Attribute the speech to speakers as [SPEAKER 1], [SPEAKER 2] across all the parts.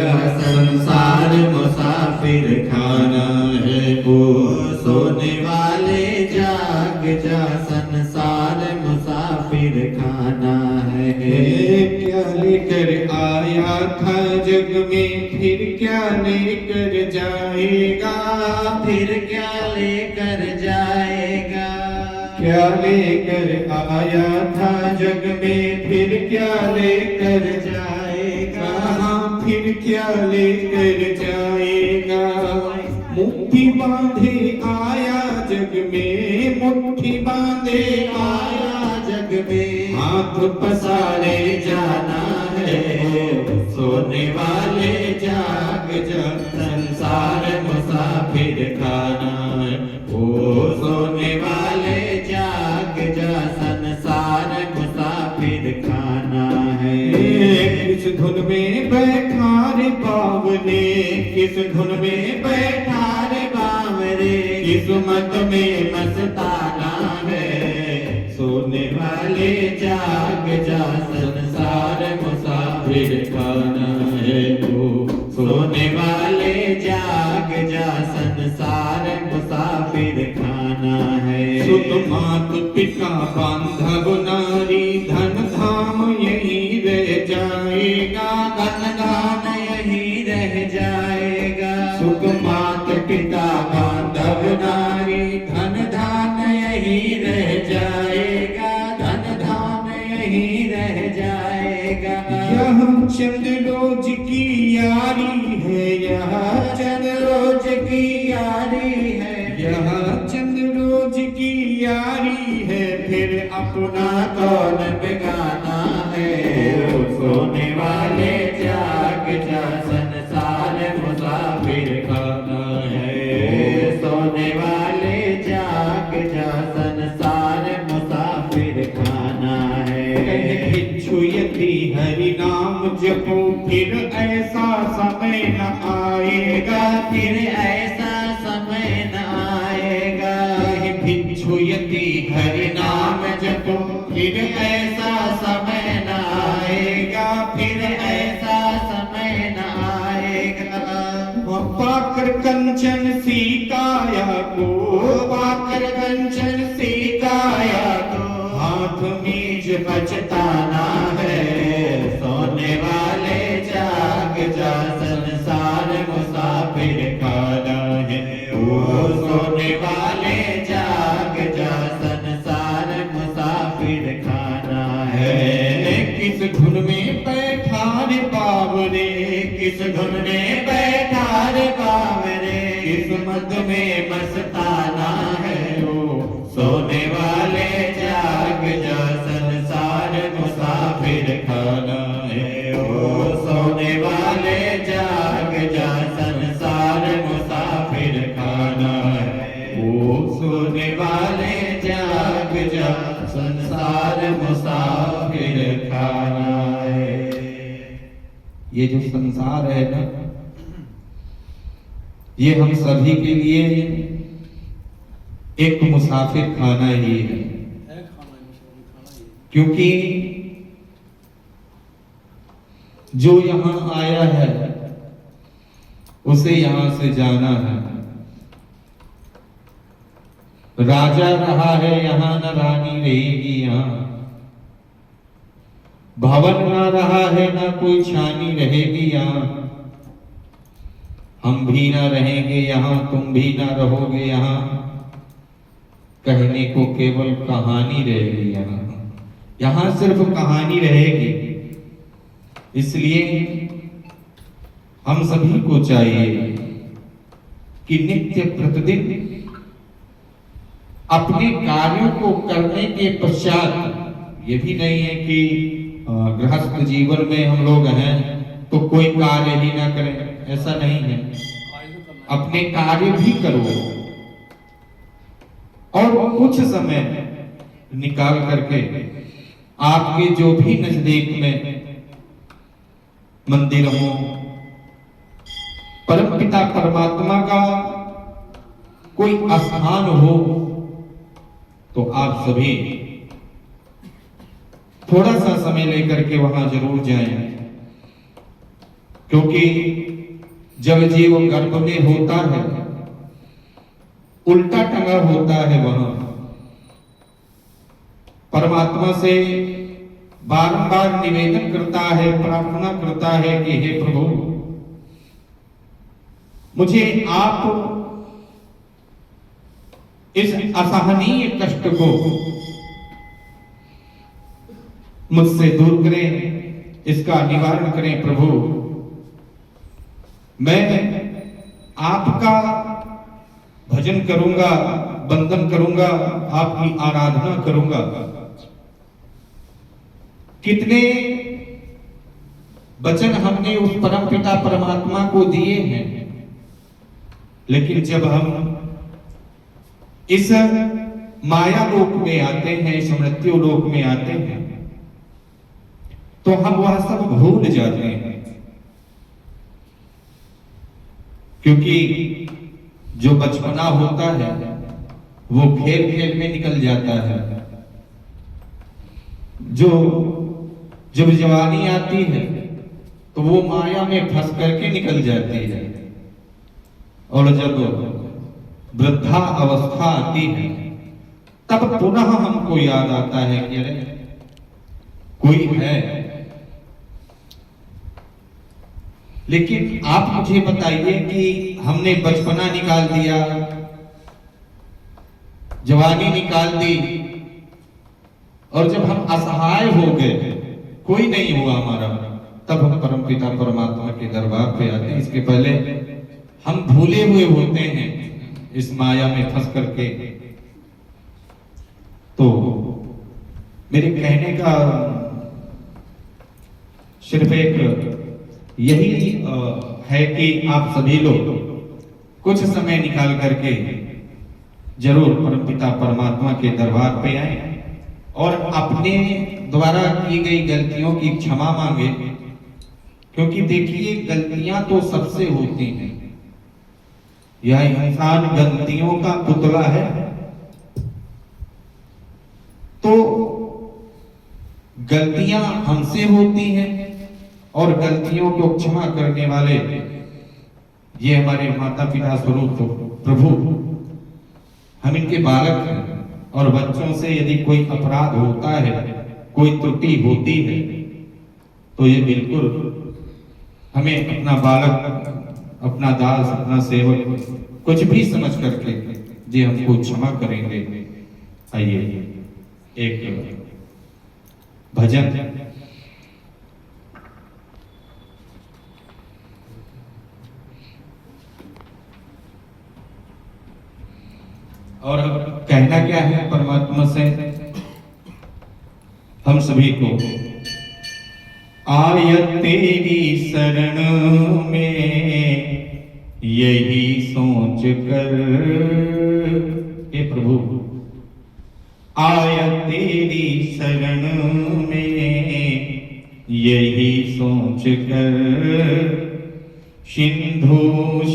[SPEAKER 1] जा संसार मुसाफिर खाना है। ओ सोने वाले जाग जा संसार मुसाफिर खाना है।
[SPEAKER 2] क्या लेकर आया था जग में फिर क्या लेकर जाएगा,
[SPEAKER 1] फिर क्या लेकर जाएगा।
[SPEAKER 2] क्या लेकर आया था जग में फिर क्या लेकर
[SPEAKER 1] जाएगा।
[SPEAKER 2] हाँ फिर क्या लेकर जाएगा। मुट्ठी बांधे आया जग में, मुट्ठी बांधे
[SPEAKER 1] आया जग में,
[SPEAKER 2] हाथ
[SPEAKER 1] पसारे जाना है। सोने वाले जाग जा संसार मुसाफिर खाना है। ओ सोने वाले जाग जा संसार मुसाफिर खाना है।
[SPEAKER 2] किस धुन में बैठा रे बावले,
[SPEAKER 1] किस धुन में बैठा रे बावरे, किस्मत में मस्ताना है। सोने वाले जाग जा संसार मुसाफिर खाना है। वो सोने वाले जाग जा संसार मुसाफिर खाना है।
[SPEAKER 2] सुत मात पिता बांधव नारी धन धाम यही रह जाएगा,
[SPEAKER 1] धन धाम यही रह जाएगा।
[SPEAKER 2] सुत
[SPEAKER 1] मात पिता बांधव नारी धन धाम यही रह जाएगा, धन धाम यही रह जाएगा।
[SPEAKER 2] यह चंद रोज की यारी है, यह
[SPEAKER 1] चंद रोज की यारी है,
[SPEAKER 2] यह चंद रोज की यारी है। फिर
[SPEAKER 1] अपना कौन बेगाना है। सोने वाले जाग जा संसार मुसाफिर खाना है। सोने वाले जाग जा संसार मुसाफिर खाना है।
[SPEAKER 2] भिक्षु यदि हरि नाम जपो फिर ऐसा समय न आएगा,
[SPEAKER 1] फिर ऐसा समय न आएगा।
[SPEAKER 2] भिक्षु यदि हरि नाम जपो
[SPEAKER 1] फिर ऐसा समय न आएगा, फिर ऐसा समय न आएगा।
[SPEAKER 2] पाकर कंचन सीताया को,
[SPEAKER 1] पाकर कंचन सीताया को,
[SPEAKER 2] हाथ
[SPEAKER 1] मीज बचताना है। सोने वाले जाग जा संसार मुसाफिर खाना है। ओ सोने वाले जाग जा संसार मुसाफिर खाना है।
[SPEAKER 2] किस धुन में बैठा रे बावरे,
[SPEAKER 1] किस धुन में बैठा रे बावरे, किस्मत में मस्ताना है। ओ सोने वाले जाग जा संसार मुसाफिर खाना है। ओ सोने वाले जाग जा संसार मुसाफिर खाना है। ओ सोने वाले जाग जा संसार मुसाफिर खाना है।
[SPEAKER 2] ये जो संसार है ना, ये हम सभी के लिए एक मुसाफिर खाना ही है। क्योंकि जो यहां आया है उसे यहां से जाना है। राजा रहा है यहां, न रानी रहेगी यहां। भवन ना रहा है, ना कोई छानी रहेगी यहां। हम भी ना रहेंगे यहां, तुम भी ना रहोगे यहां। कहने को केवल कहानी रहेगी यहां। यहां सिर्फ कहानी रहेगी। इसलिए हम सभी को चाहिए कि नित्य प्रतिदिन अपने कार्यों को करने के पश्चात, ये भी नहीं है कि गृहस्थ जीवन में हम लोग हैं तो कोई कार्य ही ना करें, ऐसा नहीं है। अपने कार्य भी करो और कुछ समय निकाल करके आपके जो भी नजदीक में मंदिर हो, परमपिता परमात्मा का कोई स्थान हो, तो आप सभी थोड़ा सा समय लेकर के वहां जरूर जाएं। क्योंकि जब जीव गर्भ में होता है, उल्टा टंगा होता है, वहां परमात्मा से बारंबार निवेदन करता है, प्रार्थना करता है कि हे प्रभु, मुझे आप इस असहनीय कष्ट को मुझसे दूर करें, इसका निवारण करें प्रभु। मैं आपका भजन करूंगा, वंदन करूंगा, आपकी आराधना करूंगा। कितने वचन हमने उस परम पिता परमात्मा को दिए हैं, लेकिन जब हम इस माया लोक में आते हैं, इस मृत्यु लोक में आते हैं, तो हम वह सब भूल जाते हैं। क्योंकि जो बचपना होता है वो खेल खेल में निकल जाता है, जो जब जवानी आती है तो वो माया में फंस करके निकल जाती है, और जब वृद्धा अवस्था आती है तब पुनः हमको याद आता है कि अरे कोई है। लेकिन आप मुझे बताइए कि हमने बचपना निकाल दिया, जवानी निकाल दी, और जब हम असहाय हो गए, कोई नहीं हुआ हमारा, तब हम परमपिता परमात्मा के दरबार पे आते हैं। इसके पहले हम भूले हुए होते हैं इस माया में फंस करके। तो मेरे कहने का सिर्फ एक यही है कि आप सभी लोग कुछ समय निकाल करके जरूर परमपिता परमात्मा के दरबार पे आए और अपने द्वारा की गई गलतियों की क्षमा मांगे। क्योंकि देखिए, गलतियां तो सबसे होती हैं, यह इंसान गलतियों का पुतला है। तो गलतियां हमसे होती हैं और गलतियों को क्षमा करने वाले ये हमारे माता पिता स्वरूप प्रभु, हम इनके बालक हैं। और बच्चों से यदि कोई अपराध होता है, कोई त्रुटि होती है, तो ये बिल्कुल हमें अपना बालक, अपना दास, अपना सेवक कुछ भी समझ करके ये हमको क्षमा करेंगे। आइए एक भजन और कहना क्या है परमात्मा से हम सभी को, आय तेरी शरण में यही सोच कर, हे प्रभु, आय तेरी शरण में यही सोच कर, सिंधु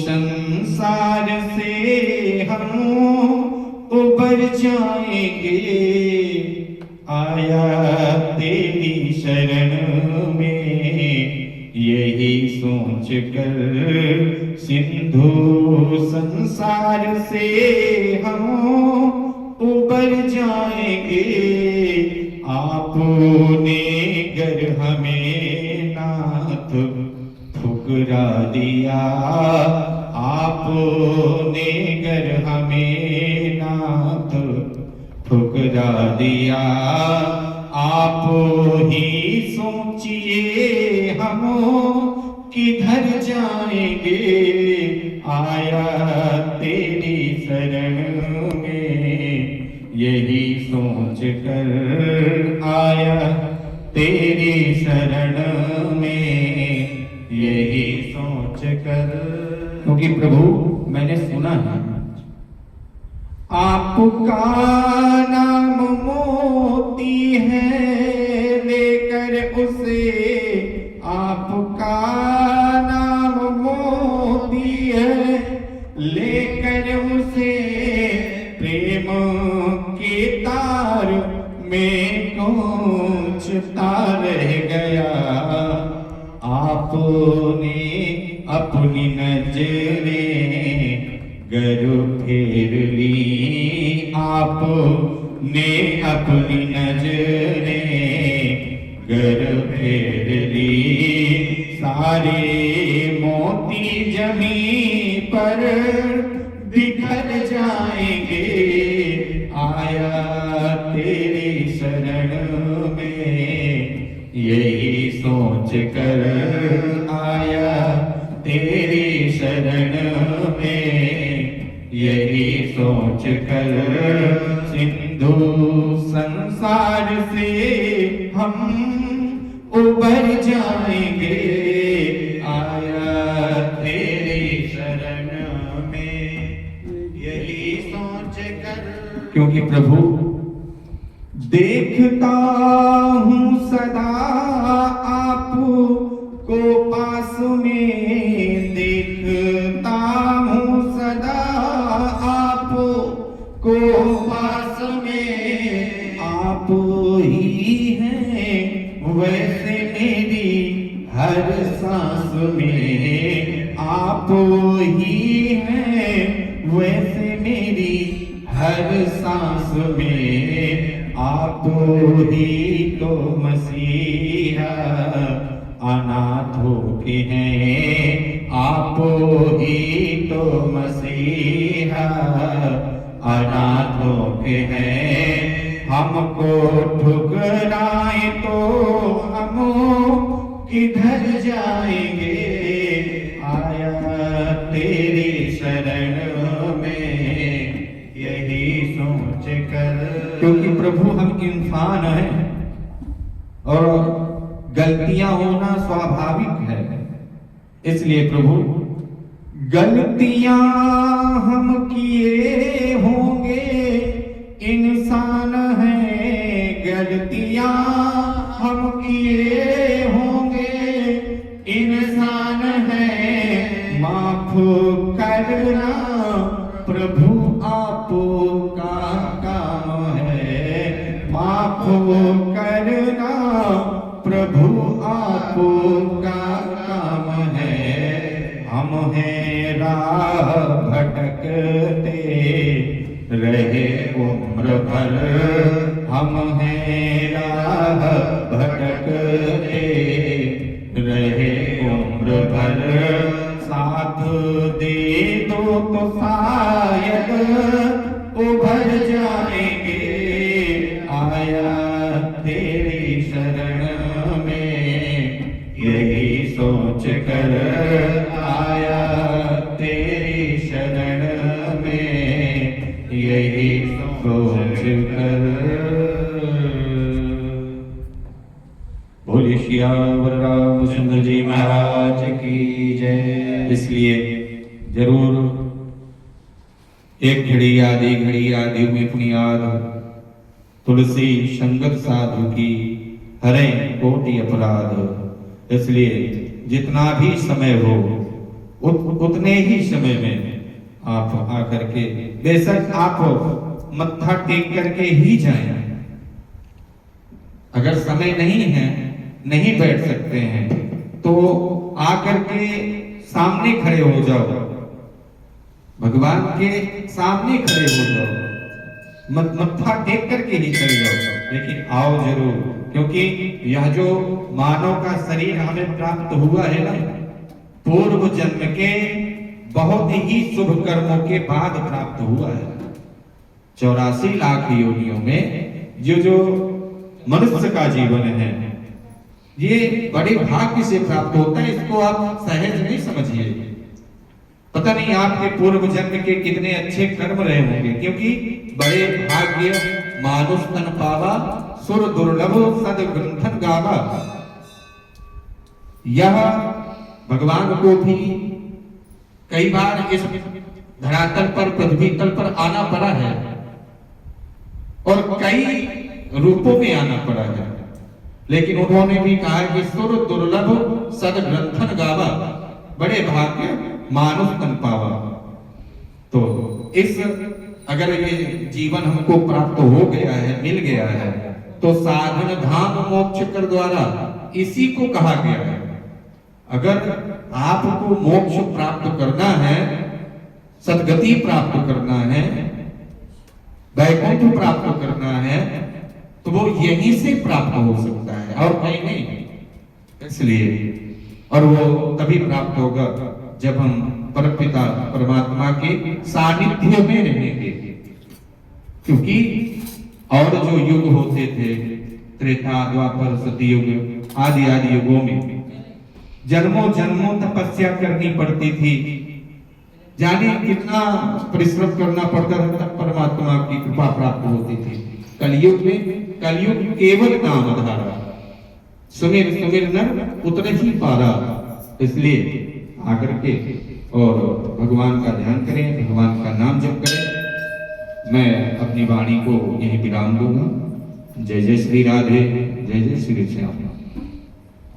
[SPEAKER 2] संसार से हम उबर जाएंगे। आया तेरी शरण में यही सोच कर, सिंधु संसार से हम उबर जाएंगे। आपने गर हमें नाथ ठुकरा दिया, आपने गर हमें नाथ ठुकरा दिया। आप ही सोचिए हम किधर जाएंगे। आया तेरी शरण में यही सोच कर, आया तेरी शरण में यही सोच कर। क्योंकि प्रभु मैंने सुना है आपका नाम मोती है, लेकर उसे आपका नाम मोती है, लेकर उसे प्रेम के तार में कोचता रह गया। आपने अपनी नजरें गर फेर ली, आपने अपनी नजरें गर फेर ली, सारे मोती जमीन पर बिखर जाएंगे, आया तेरी शरण में यही सोच कर, आया तेरी शरण में यही सोच कर, सिंधु संसार से हम उबर जाएंगे, आया तेरी शरण में यही सोच कर। क्योंकि प्रभु देखता हूँ सदा आपको पास में, देखता हूँ सदा आपको पास में, आप ही हैं वैसे मेरी हर सांस में, आप ही हैं वैसे मेरी हर सांस में, आप ही तो मसीहा अनाथों के हैं, आप ही तो मसीहा अनाथों के हैं, हमको ठुकराए तो हम किधर जाएंगे, आया तेरी शरण में यही सोच कर। क्योंकि प्रभु हम इंसान हैं और गलतियां होना स्वाभाविक है, इसलिए प्रभु गलतियां हम किए होंगे, इंसान हैं, गलतियां हम किए होंगे, इंसान हैं, माफ करना प्रभु आपका काम है, माफ करना प्रभु आपका काम है, हम हैं राह भटकते रहे उम्र भर, हम हैं राह भटकते रहे उम्र भर, साथ दे दो तो शायद उभर जाएंगे, आया तेरी शरण में यही सोच कर, आया तेरी शरण में यही सोच कर। बोले सियावर रामचंद्र जी महाराज की जय। इसलिए जरूर एक घड़ी आधी में अपनी याद तुलसी संगत साधु की हरे कोटि अपराध। इसलिए जितना भी समय हो उतने ही समय में आप आकर के, बेशक आप मत्था टेक करके ही जाएं, अगर समय नहीं है, नहीं बैठ सकते हैं तो आकर के सामने खड़े हो जाओ, भगवान के सामने खड़े हो जाओ, मत्था टेक करके ही चले जाओ, लेकिन आओ जरूर। क्योंकि यह जो मानव का शरीर हमें प्राप्त हुआ है ना, पूर्व जन्म के बहुत ही शुभ कर्मों के बाद प्राप्त हुआ है। 84 लाख योनियों में जो मनुष्य का जीवन है, ये बड़े भाग्य से प्राप्त होता है। इसको आप सहज नहीं समझिए। पता नहीं आपके पूर्व जन्म के कितने अच्छे कर्म रहे होंगे, क्योंकि बड़े भाग्य मानुष तन पावा, सुर दुर्लभ सद ग्रंथन गावा। यह भगवान को भी कई बार इस धरातल पर, पृथ्वी तल पर आना पड़ा है और कई रूपों में आना पड़ा है, लेकिन उन्होंने भी कहा कि सुर दुर्लभ सद ग्रंथन गावा, बड़े भाग्य मानुष तन पावा। तो इस अगर ये जीवन हमको प्राप्त हो गया है, मिल गया है, तो साधन धाम मोक्ष कर द्वारा इसी को कहा गया है। अगर आपको मोक्ष प्राप्त करना है, सदगति प्राप्त करना है, वैकुंठ प्राप्त करना है, तो वो यहीं से प्राप्त हो सकता है और कहीं नहीं। इसलिए और वो तभी प्राप्त होगा जब हम परमपिता परमात्मा के सानिध्य में रहेंगे। क्योंकि और जो युग होते थे, त्रेता, द्वापर, सतयुग आदि आदि युगों में जन्मों जन्मों तपस्या करनी पड़ती थी, जाने कितना परिश्रम करना पड़ता था, तब परमात्मा की कृपा प्राप्त होती थी। कलयुग में, कलयुग केवल नाम धारा, सुमिर सुमिर नर उतर ही पारा। इसलिए आकर के और भगवान का ध्यान करें, भगवान का नाम जप करें। मैं अपनी वाणी को यहीं विराम दूंगा। जय जय श्री राधे, जय जय श्री श्याम।